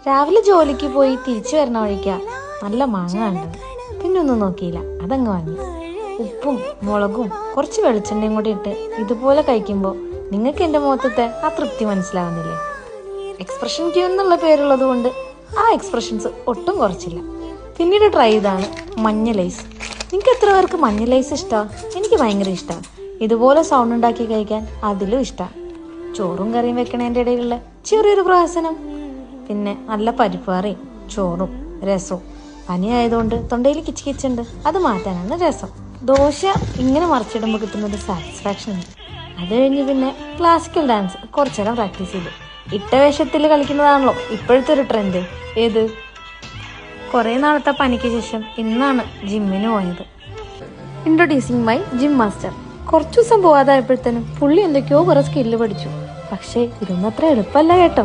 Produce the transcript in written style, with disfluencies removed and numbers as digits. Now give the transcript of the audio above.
രാവിലെ ജോലിക്ക് പോയി തിരിച്ചു വരുന്ന വഴിക്കാ നല്ല മാങ്ങ കണ്ടത്. പിന്നെ ഒന്നും നോക്കിയില്ല, അതങ്ങ് വാങ്ങി. ഉപ്പും മുളകും കുറച്ച് വെളിച്ചെണ്ണയും കൂടി ഇട്ട് ഇതുപോലെ കഴിക്കുമ്പോൾ നിങ്ങൾക്ക് എൻ്റെ മുഖത്തെ ആ തൃപ്തി മനസ്സിലാവുന്നില്ലേ? എക്സ്പ്രഷൻ ക്യൂ എന്നുള്ള പേരുള്ളത് കൊണ്ട് ആ എക്സ്പ്രഷൻസ് ഒട്ടും കുറച്ചില്ല. പിന്നീട് ട്രൈ ചെയ്താണ് മഞ്ഞ ലൈസ്. നിങ്ങൾക്ക് എത്ര പേർക്ക് മഞ്ഞ ലൈസ് ഇഷ്ടമാണ്? എനിക്ക് ഭയങ്കര ഇഷ്ടമാണ്. ഇതുപോലെ സൗണ്ട് ഉണ്ടാക്കി കഴിക്കാൻ അതിലും ഇഷ്ടമാണ്. ചോറും കറിയും വെക്കണതിൻ്റെ ഇടയിലുള്ള ചെറിയൊരു പ്രഹസനം. പിന്നെ നല്ല പരിപ്പ് കറിയും ചോറും രസവും. പനി ആയതുകൊണ്ട് തൊണ്ടയിൽ കിച്ച് കിച്ചുണ്ട്, അത് മാറ്റാനാണ് രസം. ദോശ ഇങ്ങനെ മറിച്ചിടുമ്പോൾ കിട്ടുന്നൊരു സാറ്റിസ്ഫാക്ഷൻ ഉണ്ട്. അത് കഴിഞ്ഞ് പിന്നെ ക്ലാസിക്കൽ ഡാൻസ് കുറച്ചേരം പ്രാക്ടീസ് ചെയ്തു. ഇട്ട വേഷത്തിൽ കളിക്കുന്നതാണല്ലോ ഇപ്പോഴത്തെ ഒരു ട്രെൻഡ്. ഏത് കുറേ നാളത്തെ പനിക്ക് ശേഷം ഇന്നാണ് ജിമ്മിന് പോയത്. Introducing my gym master. കുറച്ചു ദിവസം പോവാതായപ്പോഴത്തേനും പുള്ളി എന്തൊക്കെയോ കുറെ സ്കില്ല് പഠിച്ചു. പക്ഷേ ഇതൊന്നും അത്ര എളുപ്പമല്ല കേട്ടോ.